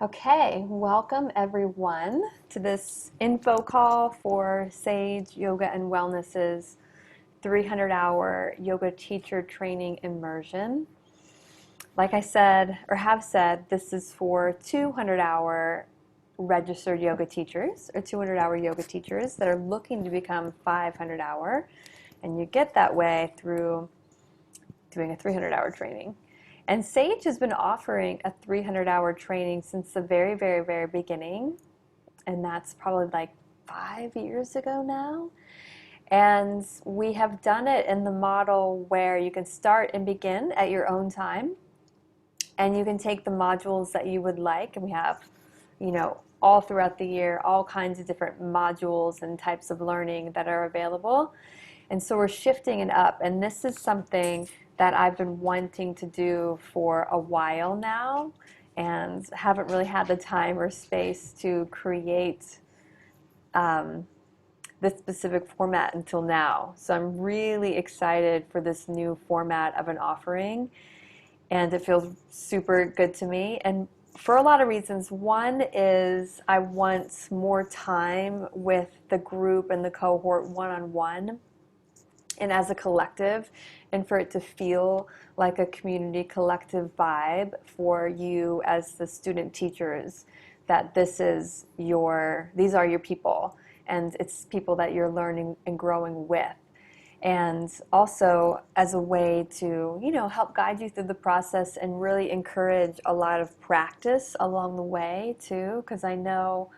Okay, welcome everyone to this info call for Sage Yoga and Wellness's 300-hour yoga teacher training immersion. Like I said, or have said, this is for 200-hour registered yoga teachers or 200-hour yoga teachers that are looking to become 500-hour, and you get that way through doing a 300-hour training. And Sage has been offering a 300-hour training since the very, very, very beginning. And that's probably like 5 years ago now. And we have done it in the model where you can start and begin at your own time. And you can take the modules that you would like. And we have, all throughout the year, all kinds of different modules and types of learning that are available. And so we're shifting it up. And this is something that I've been wanting to do for a while now and haven't really had the time or space to create this specific format until now. So I'm really excited for this new format of an offering, and it feels super good to me. And for a lot of reasons. One is I want more time with the group and the cohort one-on-one and as a collective, and for it to feel like a community collective vibe for you as the student teachers, that these are your people, and it's people that you're learning and growing with. And also as a way to, help guide you through the process and really encourage a lot of practice along the way too, because I know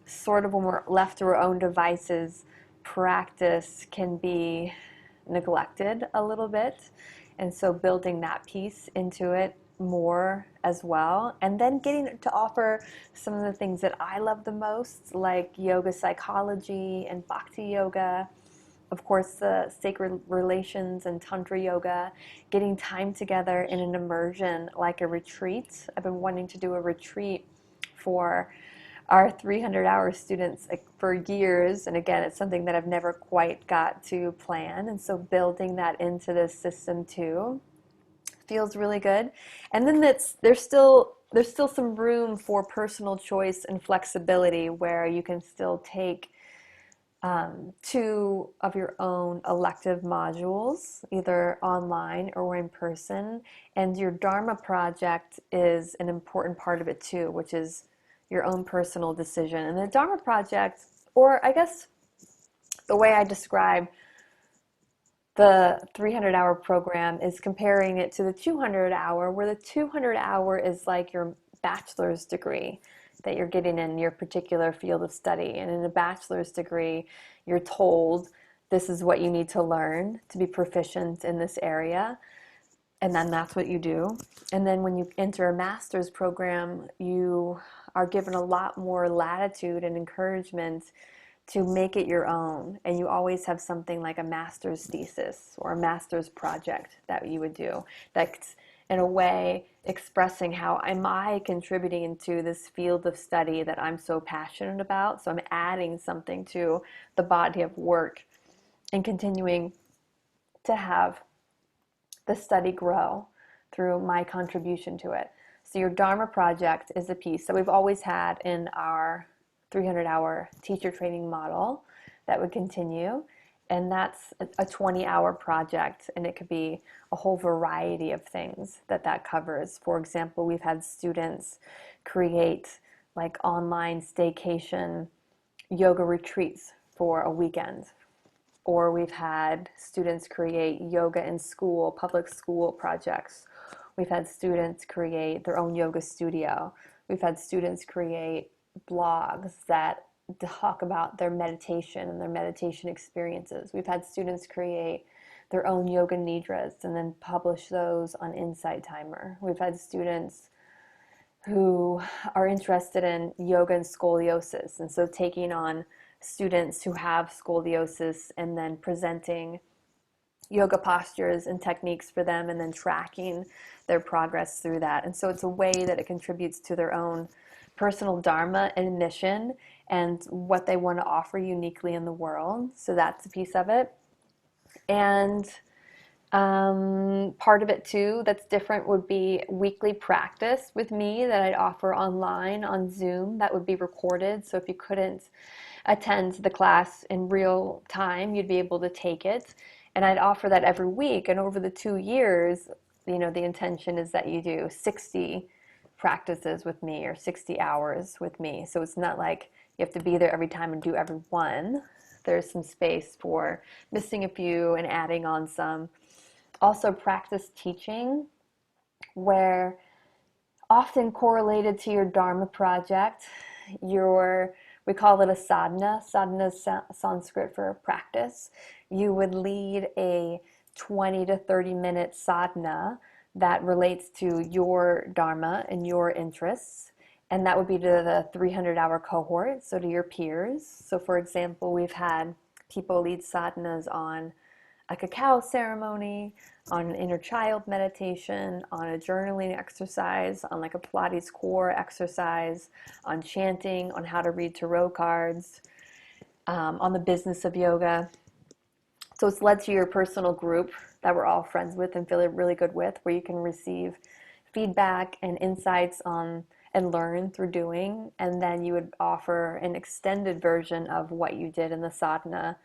sort of when we're left to our own devices, practice can be neglected a little bit, and so building that piece into it more as well, and then getting to offer some of the things that I love the most, like yoga psychology and bhakti yoga, of course the sacred relations and tantra yoga, getting time together in an immersion like a retreat. I've been wanting to do a retreat for our 300-hour students for years, and again, it's something that I've never quite got to plan, and so building that into this system too feels really good. And then there's still some room for personal choice and flexibility, where you can still take 2 of your own elective modules, either online or in person, and your Dharma project is an important part of it too, which is your own personal decision. And the Dharma project, or I guess the way I describe the 300-hour program is comparing it to the 200-hour, where the 200-hour is like your bachelor's degree that you're getting in your particular field of study. And in a bachelor's degree, you're told this is what you need to learn to be proficient in this area. And then that's what you do. And then when you enter a master's program, you are given a lot more latitude and encouragement to make it your own. And you always have something like a master's thesis or a master's project that you would do. That's in a way expressing how am I contributing to this field of study that I'm so passionate about. So I'm adding something to the body of work and continuing to have the study grow through my contribution to it. So your Dharma project is a piece that we've always had in our 300-hour teacher training model that would continue. And that's a 20-hour project, and it could be a whole variety of things that covers. For example, we've had students create like online staycation yoga retreats for a weekend. Or we've had students create yoga in school, public school projects. We've had students create their own yoga studio. We've had students create blogs that talk about their meditation and their meditation experiences. We've had students create their own yoga nidras and then publish those on Insight Timer. We've had students who are interested in yoga and scoliosis, and so taking on students who have scoliosis and then presenting yoga postures and techniques for them and then tracking their progress through that. And so it's a way that it contributes to their own personal dharma and mission and what they want to offer uniquely in the world. So that's a piece of it. And Part of it too that's different would be weekly practice with me that I'd offer online on Zoom that would be recorded. So if you couldn't attend the class in real time, you'd be able to take it. And I'd offer that every week. And over the 2 years, the intention is that you do 60 practices with me or 60 hours with me. So it's not like you have to be there every time and do every one. There's some space for missing a few and adding on some. Also, practice teaching, where often correlated to your Dharma project, we call it a sadhana. Sadhana is Sanskrit for practice. You would lead a 20 to 30-minute sadhana that relates to your Dharma and your interests. And that would be to the 300-hour cohort, so to your peers. So for example, we've had people lead sadhanas on a cacao ceremony, on an inner child meditation, on a journaling exercise, on like a Pilates core exercise, on chanting, on how to read tarot cards, on the business of yoga. So it's led to your personal group that we're all friends with and feel really good with, where you can receive feedback and insights on and learn through doing. And then you would offer an extended version of what you did in the sadhana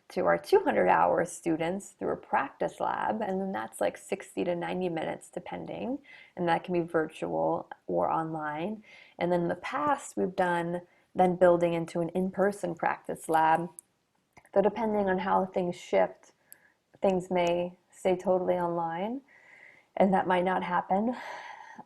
to our 200-hour students through a practice lab, and then that's like 60 to 90 minutes depending, and that can be virtual or online. And then in the past we've done then building into an in-person practice lab. So depending on how things shift, things may stay totally online, and that might not happen,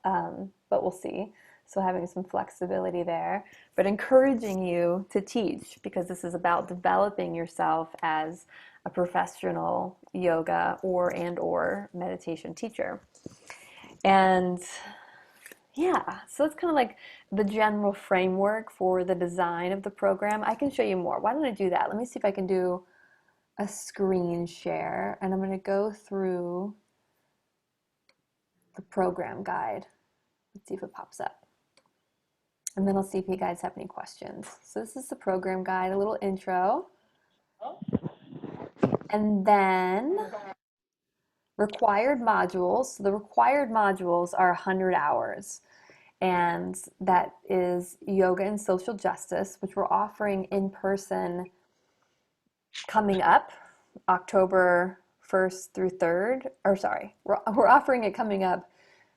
but we'll see. So having some flexibility there, but encouraging you to teach, because this is about developing yourself as a professional yoga or meditation teacher. And yeah, so it's kind of like the general framework for the design of the program. I can show you more. Why don't I do that? Let me see if I can do a screen share, and I'm going to go through the program guide. Let's see if it pops up. And then I'll see if you guys have any questions. So this is the program guide, a little intro. And then required modules. So the required modules are 100 hours. And that is yoga and social justice, which we're offering in person coming up October 1st through 3rd. Or sorry, we're offering it coming up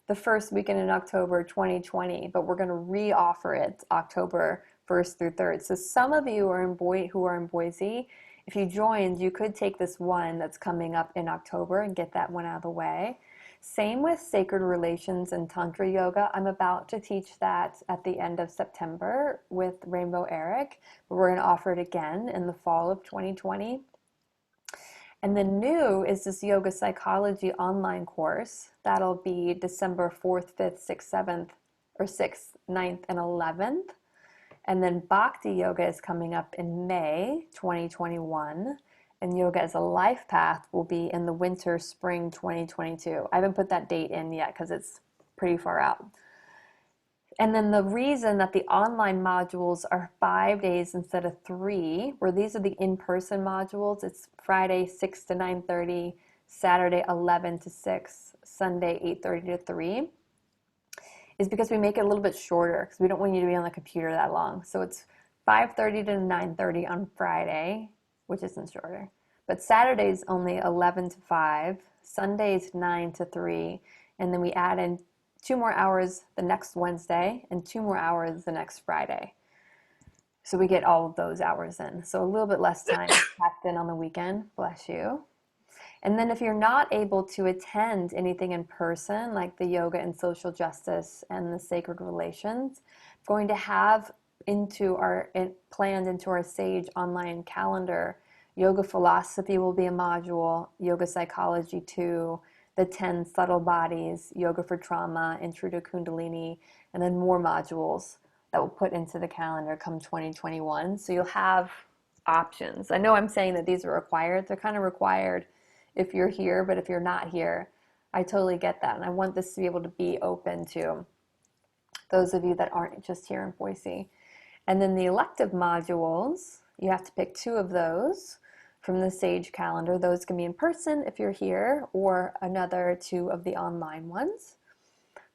the first weekend in October 2020, but we're going to re-offer it October 1st through 3rd. So some of you are who are in Boise, if you joined, you could take this one that's coming up in October and get that one out of the way. Same with Sacred Relations and Tantra Yoga. I'm about to teach that at the end of September with Rainbow Eric, but we're going to offer it again in the fall of 2020. And then new is this yoga psychology online course. That'll be December 4th, 5th, 6th, 7th, or 6th, 9th, and 11th. And then Bhakti Yoga is coming up in May 2021. And Yoga as a Life Path will be in the winter, spring 2022. I haven't put that date in yet because it's pretty far out. And then the reason that the online modules are 5 days instead of 3, where these are the in-person modules, it's Friday 6 to 9:30, Saturday 11 to 6, Sunday 8:30 to 3, is because we make it a little bit shorter because we don't want you to be on the computer that long. So it's 5:30 to 9:30 on Friday, which isn't shorter. But Saturday's only 11 to 5, Sunday's 9 to 3, and then we add in 2 more hours the next Wednesday and 2 more hours the next Friday. So we get all of those hours in. So a little bit less time packed in on the weekend, bless you. And then if you're not able to attend anything in person, like the yoga and social justice and the sacred relations, I'm going to have planned into our Sage online calendar. Yoga philosophy will be a module, yoga psychology 2, the 10 subtle bodies, yoga for trauma, intro to Kundalini, and then more modules that we'll put into the calendar come 2021. So you'll have options. I know I'm saying that these are required. They're kind of required if you're here, but if you're not here, I totally get that. And I want this to be able to be open to those of you that aren't just here in Boise. And then the elective modules, you have to pick 2 of those. from the Sage calendar. Those can be in person if you're here, or another two of the online ones.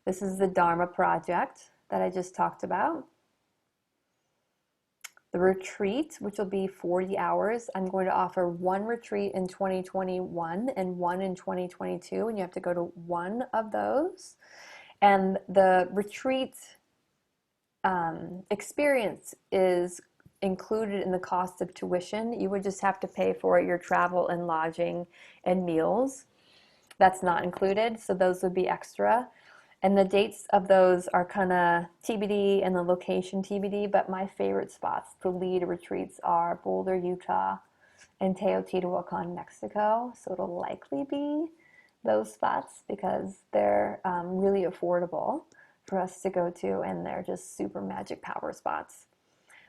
This is the Dharma project that I just talked about. The retreat, which will be 40 hours, I'm going to offer one retreat in 2021 and one in 2022, and you have to go to one of those. And the retreat experience is included in the cost of tuition. You would just have to pay for your travel and lodging and meals. That's not included, so those would be extra. And the dates of those are kind of TBD and the location TBD, but my favorite spots to lead retreats are Boulder, Utah, and Teotihuacan, Mexico. So it'll likely be those spots because they're really affordable for us to go to, and they're just super magic power spots.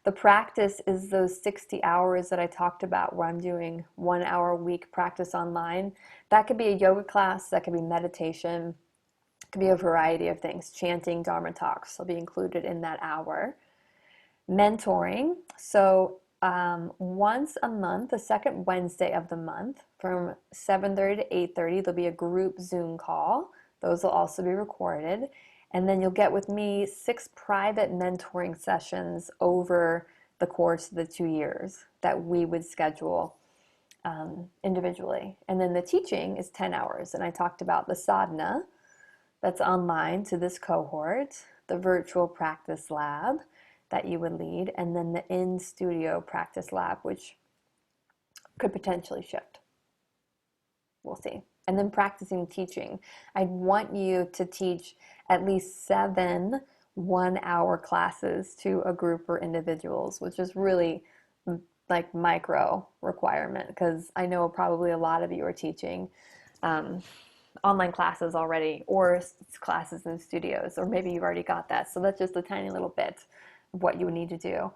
The practice is those 60 hours that I talked about where I'm doing 1 hour a week practice online. That could be a yoga class, that could be meditation, it could be a variety of things. Chanting, Dharma talks will be included in that hour. Mentoring, so once a month, the second Wednesday of the month, from 7:30 to 8:30, there'll be a group Zoom call. Those will also be recorded. And then you'll get with me 6 private mentoring sessions over the course of the 2 years that we would schedule individually. And then the teaching is 10 hours. And I talked about the sadhana that's online to this cohort, the virtual practice lab that you would lead, and then the in-studio practice lab, which could potentially shift. We'll see. And then practicing teaching. I want you to teach at least 7 1-hour classes to a group or individuals, which is really like micro requirement because I know probably a lot of you are teaching online classes already or classes in studios, or maybe you've already got that. So that's just a tiny little bit of what you would need to do.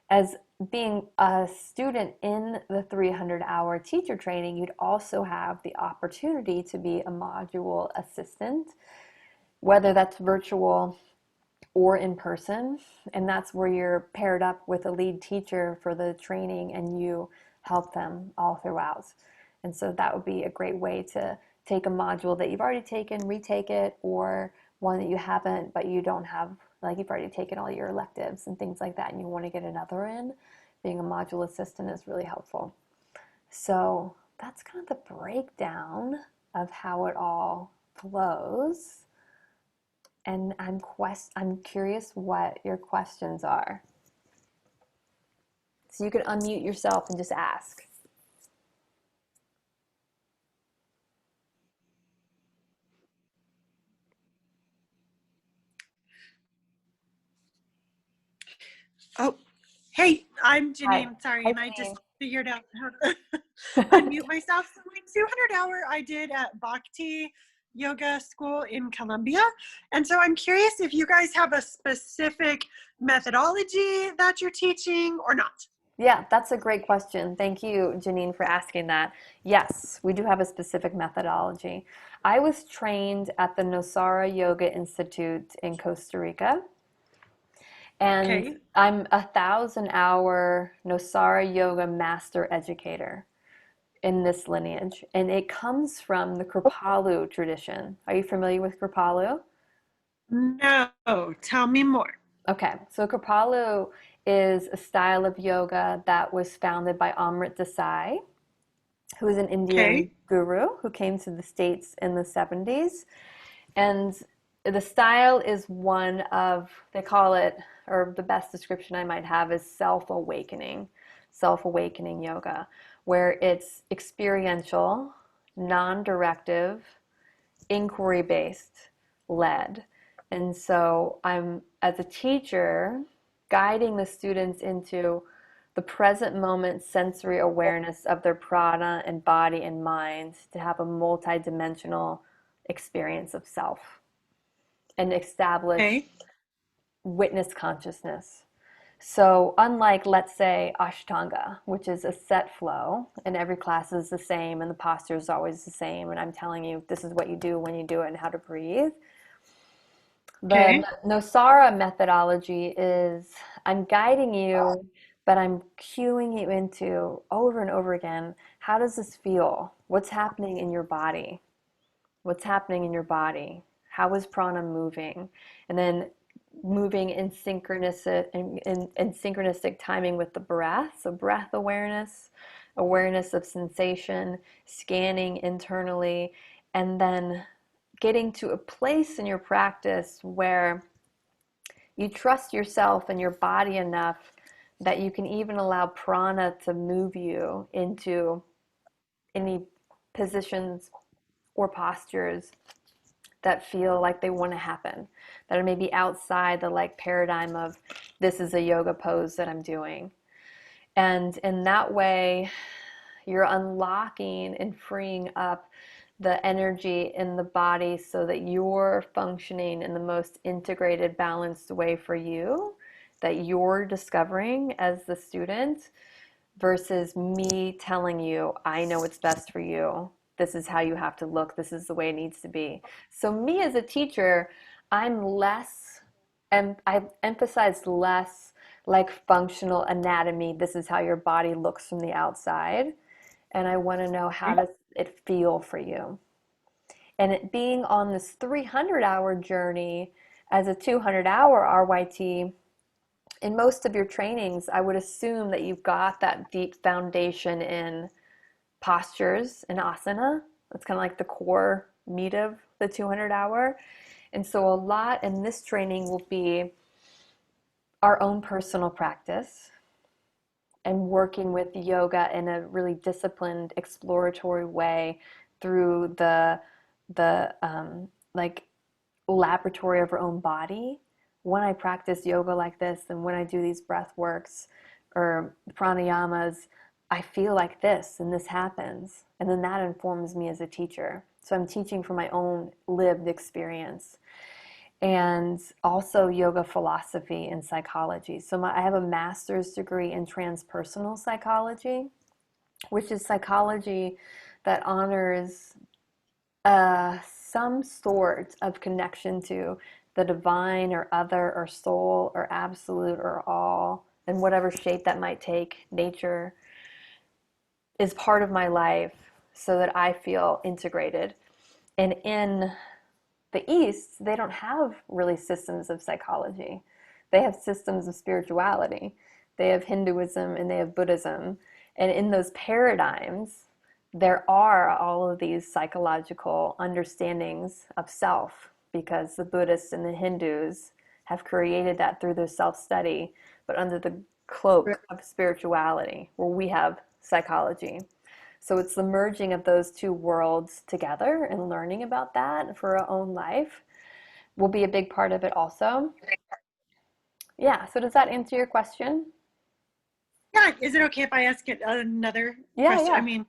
As being a student in the 300-hour teacher training, you'd also have the opportunity to be a module assistant, whether that's virtual or in person, and that's where you're paired up with a lead teacher for the training and you help them all throughout. And so that would be a great way to take a module that you've already taken, retake it, or one that you haven't, but you don't have, like you've already taken all your electives and things like that and you want to get another in. Being a module assistant is really helpful. So that's kind of the breakdown of how it all flows. And I'm curious what your questions are. So you can unmute yourself and just ask. Oh, hey, I'm Hi. Janine. Sorry, Hi, and I just Janine. figured out how to unmute myself. So my 200-hour I did at Bhakti Yoga School in Colombia. And so I'm curious if you guys have a specific methodology that you're teaching or not. Yeah, that's a great question. Thank you, Janine, for asking that. Yes, we do have a specific methodology. I was trained at the Nosara Yoga Institute in Costa Rica, and Okay. I'm a 1,000-hour Nosara Yoga Master Educator in this lineage, and it comes from the Kripalu tradition. Are you familiar with Kripalu? No, tell me more. Okay, so Kripalu is a style of yoga that was founded by Amrit Desai, who is an Indian Okay. guru who came to the States in the 70s. And the style is one of, they call it, or the best description I might have is self-awakening yoga, where it's experiential, non-directive, inquiry-based, led. And so I'm, as a teacher, guiding the students into the present moment sensory awareness of their prana and body and mind to have a multidimensional experience of self and establish Okay. witness consciousness. So, unlike, let's say, Ashtanga, which is a set flow, and every class is the same, and the posture is always the same, and I'm telling you this is what you do when you do it and how to breathe. The Okay. Nosara methodology is I'm guiding you but I'm cueing you into over and over again, how does this feel? What's happening in your body? What's happening in your body? How is prana moving? And then moving in synchronistic timing with the breath. So breath awareness, awareness of sensation, scanning internally, and then getting to a place in your practice where you trust yourself and your body enough that you can even allow prana to move you into any positions or postures that feel like they want to happen, that are maybe outside the like paradigm of this is a yoga pose that I'm doing. And in that way, you're unlocking and freeing up the energy in the body so that you're functioning in the most integrated, balanced way for you that you're discovering as the student versus me telling you, I know what's best for you. This is how you have to look. This is the way it needs to be. So, me as a teacher, I'm less, and I emphasize less like functional anatomy. This is how your body looks from the outside. And I want to know, how does it feel for you? And it being on this 300-hour journey as a 200-hour RYT, in most of your trainings, I would assume that you've got that deep foundation in postures and asana. That's kind of like the core meat of the 200-hour. And so a lot in this training will be our own personal practice and working with yoga in a really disciplined, exploratory way through the like laboratory of our own body. When I practice yoga like this and when I do these breath works or pranayamas, I feel like this and this happens. And then that informs me as a teacher. So I'm teaching from my own lived experience. And also yoga philosophy and psychology. So I have a master's degree in transpersonal psychology, which is psychology that honors some sort of connection to the divine or other or soul or absolute or all, in whatever shape that might take, nature is part of my life so that I feel integrated. And in the East, they don't have really systems of psychology. They have systems of spirituality. They have Hinduism and they have Buddhism. And in those paradigms, there are all of these psychological understandings of self because the Buddhists and the Hindus have created that through their self-study, but under the cloak of spirituality, where we have psychology. So it's the merging of those two worlds together and learning about that for our own life will be a big part of it also. Yeah, so does that answer your question? Yeah, is it okay if I ask it another Yeah, question? I yeah. mean,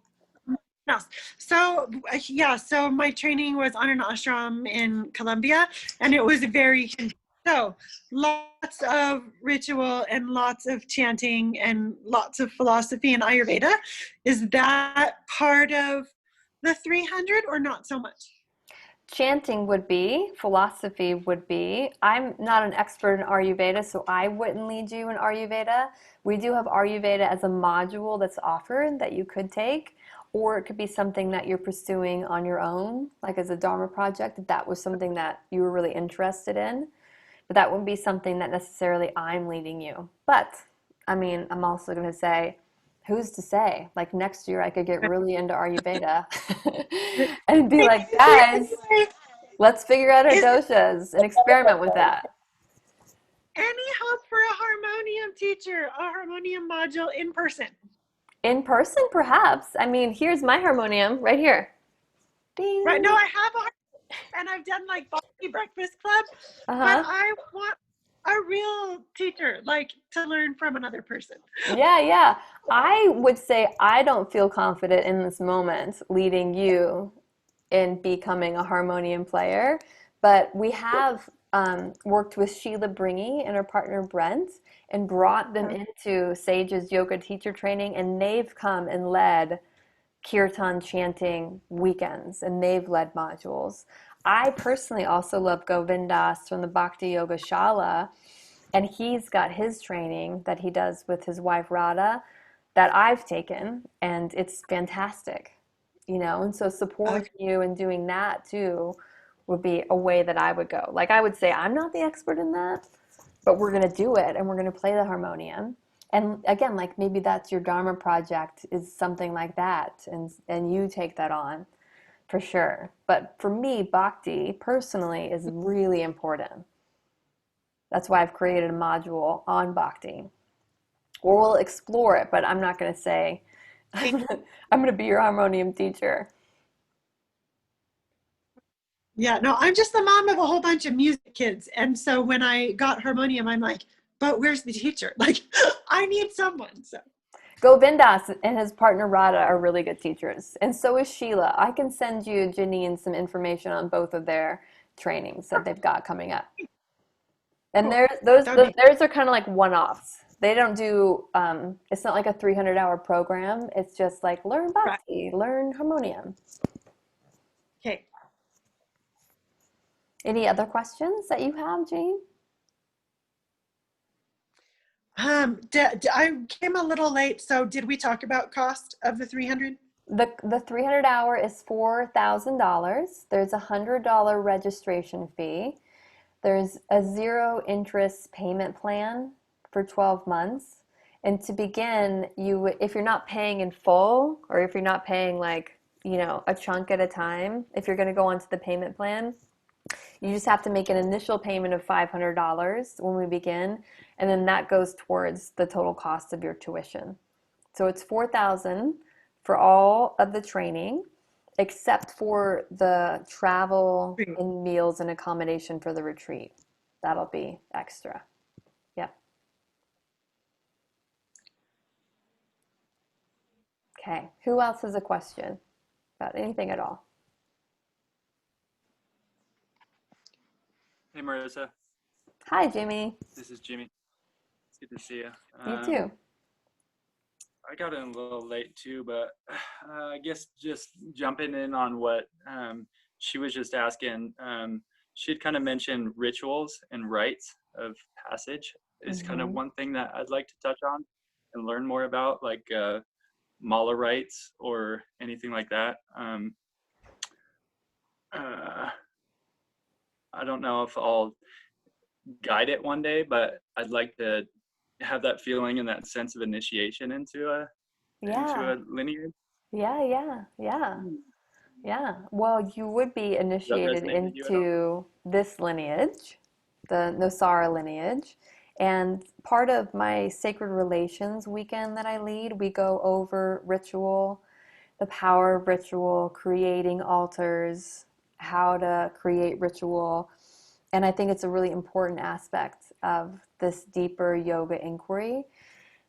no. So yeah, so my training was on an ashram in Colombia, and it was very so lots of ritual and lots of chanting and lots of philosophy and Ayurveda. Is that part of the 300 or not so much? Chanting would be, philosophy would be. I'm not an expert in Ayurveda, so I wouldn't lead you in Ayurveda. We do have Ayurveda as a module that's offered that you could take, or it could be something that you're pursuing on your own, like as a Dharma project, if that was something that you were really interested in. But that wouldn't be something that necessarily I'm leading you. But, I mean, I'm also going to say, who's to say? Like next year, I could get really into Ayurveda and be like, guys, let's figure out our Is there doshas and experiment with that. any hope for a harmonium teacher, a harmonium module in person? In person, perhaps. I mean, here's my harmonium right here. Right? No, Ding. I have a, and I've done like Bhakti Breakfast Club, but Uh-huh. I want a real teacher, like to learn from another person. Yeah, yeah. I would say I don't feel confident in this moment leading you in becoming a harmonium player, but we have worked with Sheila Bringy and her partner Brent and brought them into Sage's yoga teacher training, and they've come and led kirtan chanting weekends and they've led modules. I personally also love Govindas from the Bhakti Yoga Shala, And he's got his training that he does with his wife Radha that I've taken, and it's fantastic, you know. And so supporting Okay. you and doing that too would be a way that I would go. Like I would say, I'm not the expert in that, but we're going to do it and we're going to play the harmonium. And again, like maybe that's your Dharma project is something like that, and you take that on for sure. But for me, bhakti personally is really important. That's why I've created a module on bhakti. Or we'll explore it, but I'm not going to say, I'm going to be your harmonium teacher. Yeah, no, I'm just the mom of a whole bunch of music kids. And so when I got harmonium, I'm like, but where's the teacher? Like, I need someone. So, Govindas and his partner Radha are really good teachers. And so is Sheila. I can send you, Janine, some information on both of their trainings that they've got coming up. And cool. That would be theirs are kind of like one-offs. They don't do, it's not like a 300-hour program. It's just like learn right. bhakti, learn harmonium. Okay. Any other questions that you have, Jane? I came a little late. So did we talk about cost of the 300? The 300 hour is $4,000. There's a $100 registration fee. There's a zero interest payment plan for 12 months. And to begin, if you're not paying in full, or if you're not paying like, you know, a chunk at a time, if you're going to go onto the payment plan, you just have to make an initial payment of $500 when we begin, and then that goes towards the total cost of your tuition. So it's 4,000 for all of the training, except for the travel and meals and accommodation for the retreat. That'll be extra. Yeah. Okay. Who else has a question about anything at all? Hey Marissa, Hi, Jimmy. this is Jimmy. It's good to see you. You too. I got in a little late too, but I guess just jumping in on what she was just asking. She'd kind of mentioned rituals and rites of passage is kind of Mm-hmm. one thing that I'd like to touch on and learn more about, like mala rites or anything like that. Uh, I don't know if I'll guide it one day, but I'd like to have that feeling and that sense of initiation into Yeah. a lineage. Yeah, yeah, yeah. Yeah. Well, you would be Does that initiated resonate with you at all? into this lineage, the Nosara lineage. And part of my Sacred Relations weekend that I lead, we go over ritual, the power of ritual, creating altars, how to create ritual. And I think it's a really important aspect of this deeper yoga inquiry.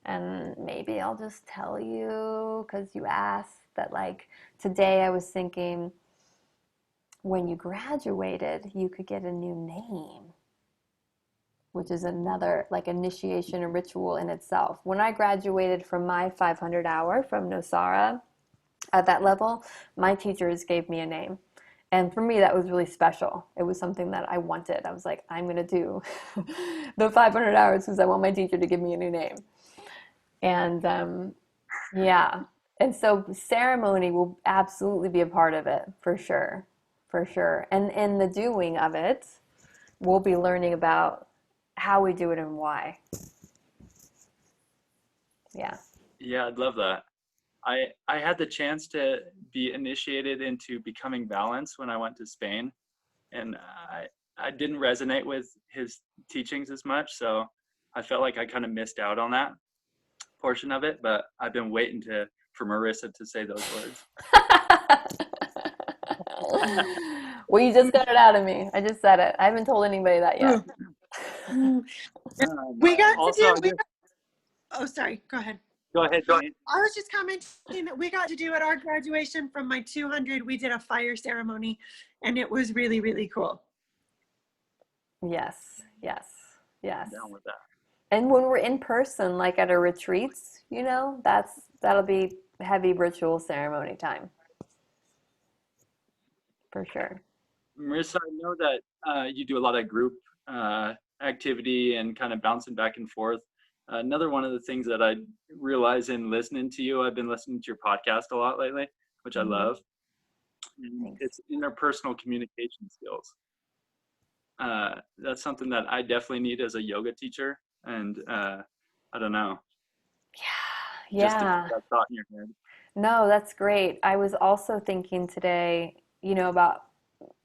And maybe I'll just tell you because you asked that, like, today I was thinking when you graduated, you could get a new name, which is another like initiation and ritual in itself. When I graduated from my 500 hour from Nosara at that level, my teachers gave me a name. And for me, that was really special. It was something that I wanted. I was like, I'm going to do the 500 hours because I want my teacher to give me a new name. And yeah. And so ceremony will absolutely be a part of it, for sure. For sure. And in the doing of it, we'll be learning about how we do it and why. Yeah. Yeah, I'd love that. I had the chance to be initiated into becoming balanced when I went to Spain, and I didn't resonate with his teachings as much, so I felt like I kind of missed out on that portion of it. But I've been waiting to for Marissa to say those words. Well, you just got it out of me. I just said it. I haven't told anybody that yet. Ooh. Mm. We got to Also, do, oh, sorry, go ahead. go ahead, Janine. I was just commenting that we got to do at our graduation from my 200, we did a fire ceremony and it was really, really cool. Yes, yes, yes. I'm down with that. And when we're in person, like at our retreats, you know, that'll be heavy ritual ceremony time for sure. Marissa, I know that you do a lot of group activity and kind of bouncing back and forth. Another one of the things that I realize in listening to you, I've been listening to your podcast a lot lately, which I love. And Thanks. it's interpersonal communication skills. That's something that I definitely need as a yoga teacher. And I don't know, just to put Yeah. that thought in your head. No, that's great. I was also thinking today, about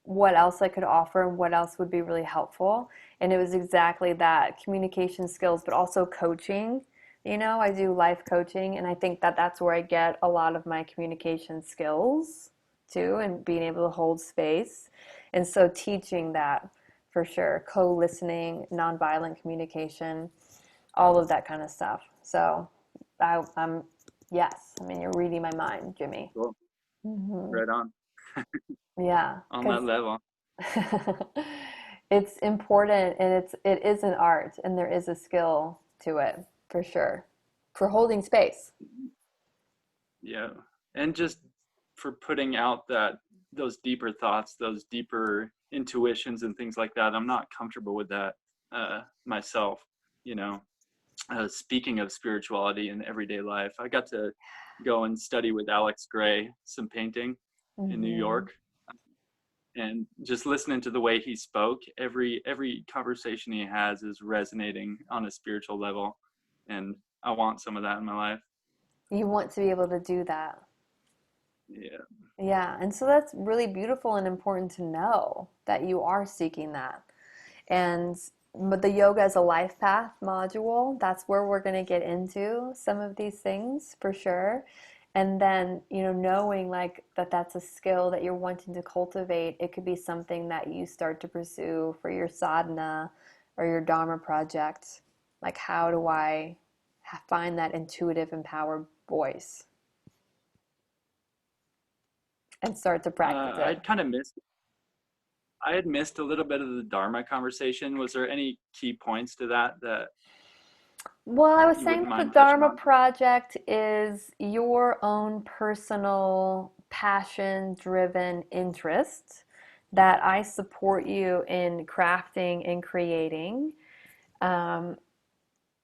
what else I could offer and what else would be really helpful. And it was exactly that communication skills, but also coaching. I do life coaching, and I think that that's where I get a lot of my communication skills too, and being able to hold space. And so teaching that for sure, co-listening, nonviolent communication, all of that kind of stuff. So I'm, yes, I mean, you're reading my mind, Jimmy. Cool. Hmm. Right on. Yeah, On that because level. it's important, and it is an art, and there is a skill to it for sure, for holding space. Yeah. And just for putting out those deeper thoughts, those deeper intuitions and things like that. I'm not comfortable with that myself, you know. Speaking of spirituality in everyday life, I got to go and study with Alex Gray some painting in New Hmm. York, and just listening to the way he spoke, every conversation he has is resonating on a spiritual level, and I want some of that in my life. You want to be able to do that. Yeah. Yeah, and so that's really beautiful and important to know that you are seeking that. And but the yoga as a life path module, that's where we're going to get into some of these things for sure. And then, knowing like that that's a skill that you're wanting to cultivate, it could be something that you start to pursue for your sadhana or your dharma project. Like, how do I find that intuitive, empowered voice and start to practice it? I'd kind of missed I had missed a little bit of the Dharma conversation. Was there any key points to that Well, I was you saying wouldn't that the mind touching Dharma on? Project is your own personal passion driven interest that I support you in crafting and creating. Um,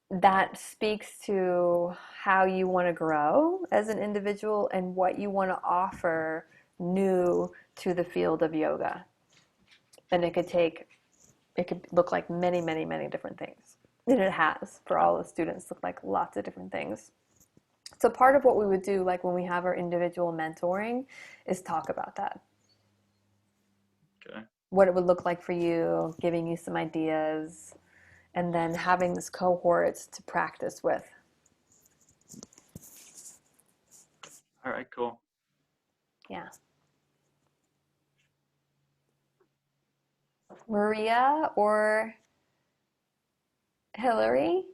that speaks to how you want to grow as an individual and what you want to offer new to the field of yoga. And it could look like many, many, many different things. And it has for all the students, look like lots of different things. So part of what we would do, like when we have our individual mentoring, is talk about that. Okay. What it would look like for you, giving you some ideas, and then having this cohort to practice with. All right, cool. Yeah. Maria or Hillary?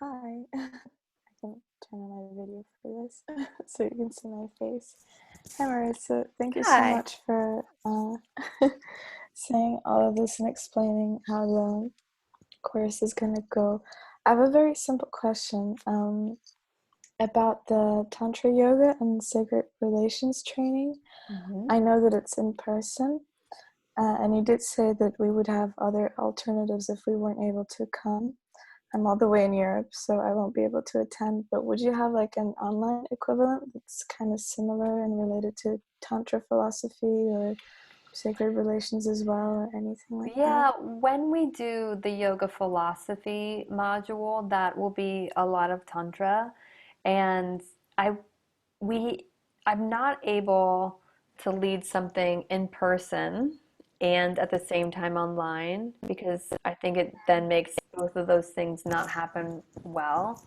Hi. I can turn on my video for this so you can see my face. Hi, Marisa. Thank you so Hi. much for saying all of this and explaining how the course is going to go. I have a very simple question about the Tantra Yoga and Sacred Relations training. Mm-hmm. I know that it's in person, and you did say that we would have other alternatives if we weren't able to come. I'm all the way in Europe, so I won't be able to attend, but would you have like an online equivalent that's kind of similar and related to Tantra philosophy or sacred relations as well, or anything like that? Yeah, when we do the yoga philosophy module, that will be a lot of tantra, and I we I'm not able to lead something in person and at the same time online because I think it then makes both of those things not happen well.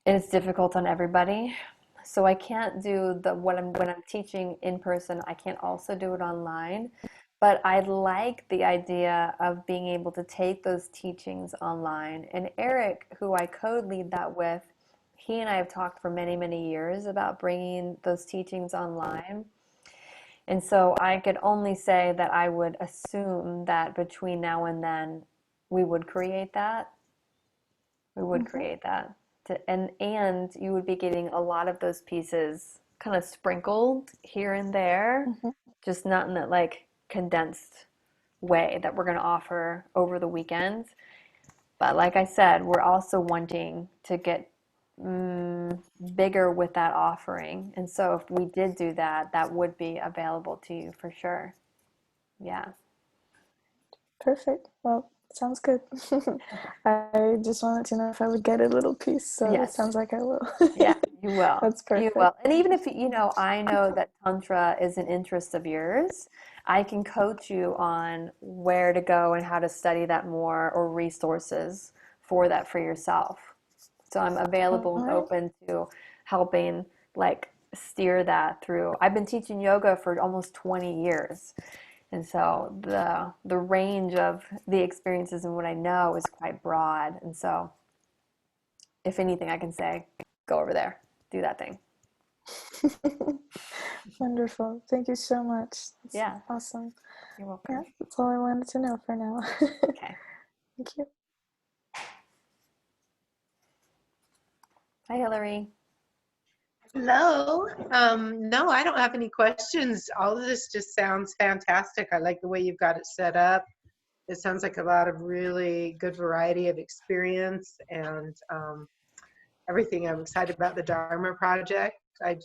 And it's difficult on everybody. So I can't do the what I'm when I'm teaching in person, I can't also do it online. But I like the idea of being able to take those teachings online. And Eric, who I co-lead that with, he and I have talked for many, many years about bringing those teachings online. And so I could only say that I would assume that between now and then we would create that. We would Mm-hmm. create that. And you would be getting a lot of those pieces kind of sprinkled here and there, Mm-hmm. just not in that like condensed way that we're going to offer over the weekend. But like I said, we're also wanting to get bigger with that offering. And so if we did do that, that would be available to you for sure. Yeah. Perfect. Well, sounds good. I just wanted to know if I would get a little piece, so it Yes. sounds like I will. Yeah, you will. That's You perfect. will. And even if, I know that Tantra is an interest of yours, I can coach you on where to go and how to study that more or resources for that for yourself. So I'm available and Alright. open to helping like steer that through. I've been teaching yoga for almost 20 years. And so the range of the experiences and what I know is quite broad. And so if anything I can say, go over there, do that thing. Wonderful. Thank you so much. That's Yeah, awesome. you're welcome. Yeah, that's all I wanted to know for now. Okay. Thank you. Hi, Hillary. Hello. No, I don't have any questions. All of this just sounds fantastic. I like the way you've got it set up. It sounds like a lot of really good variety of experience and everything. I'm excited about the Dharma project. I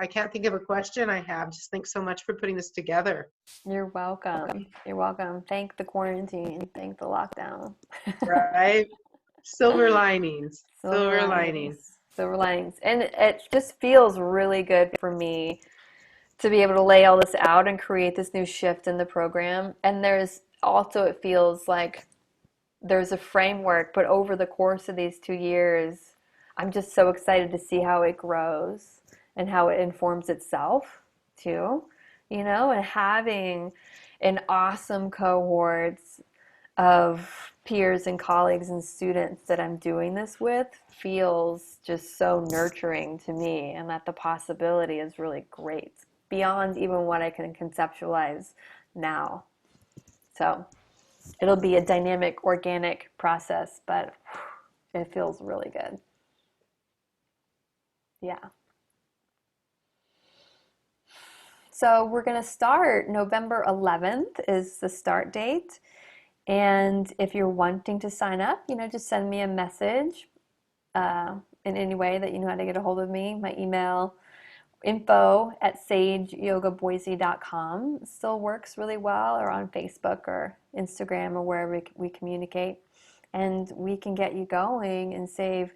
can't think of a question I have. Just thanks so much for putting this together. You're welcome. You're welcome. Thank the quarantine. Thank the lockdown. Right? Silver linings. Silver linings. Silver linings. And it just feels really good for me to be able to lay all this out and create this new shift in the program. And there's also, it feels like there's a framework, but over the course of these 2 years, I'm just so excited to see how it grows and how it informs itself too, and having an awesome cohorts of peers and colleagues and students that I'm doing this with feels just so nurturing to me, and that the possibility is really great beyond even what I can conceptualize now. So it'll be a dynamic, organic process, but it feels really good. Yeah. So we're going to start November 11th is the start date. And if you're wanting to sign up, just send me a message in any way that you know how to get a hold of me. My email, info@sageyogaboise.com still works really well, or on Facebook or Instagram or wherever we communicate. And we can get you going and save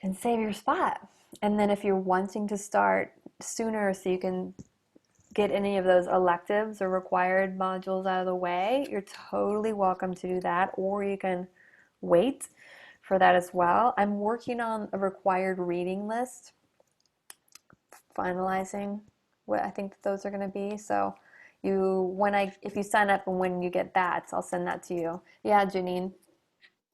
your spot. And then if you're wanting to start sooner so you can get any of those electives or required modules out of the way, you're totally welcome to do that, or you can wait for that as well. I'm working on a required reading list, finalizing what I think that those are going to be. So if you sign up and when you get that, I'll send that to you. Yeah, Janine.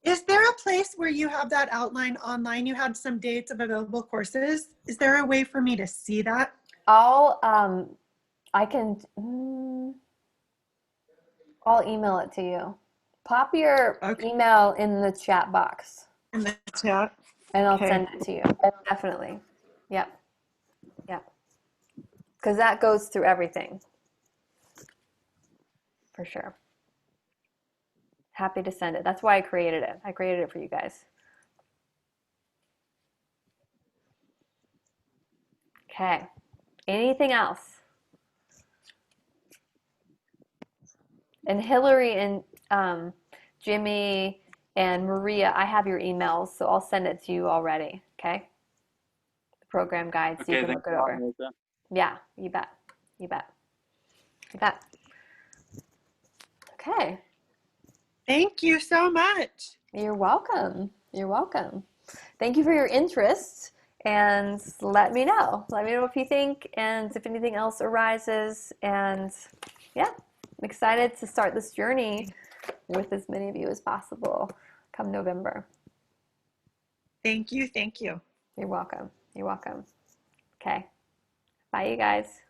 Is there a place where you have that outline online? You had some dates of available courses. Is there a way for me to see that? I'll email it to you. Pop your email in the chat box. In the chat. And I'll send it to you. Definitely. Yep. Yep. Because that goes through everything. For sure. Happy to send it. That's why I created it. I created it for you guys. Okay. Anything else? And Hillary and Jimmy and Maria, I have your emails, so I'll send it to you already. Okay. The program guide, so you can look it over. Yeah, you bet. You bet. You bet. Okay. Thank you so much. You're welcome. You're welcome. Thank you for your interest, and let me know. Let me know what you think and if anything else arises. And yeah, I'm excited to start this journey with as many of you as possible come November. Thank you. Thank you. You're welcome. You're welcome. Okay. Bye, you guys.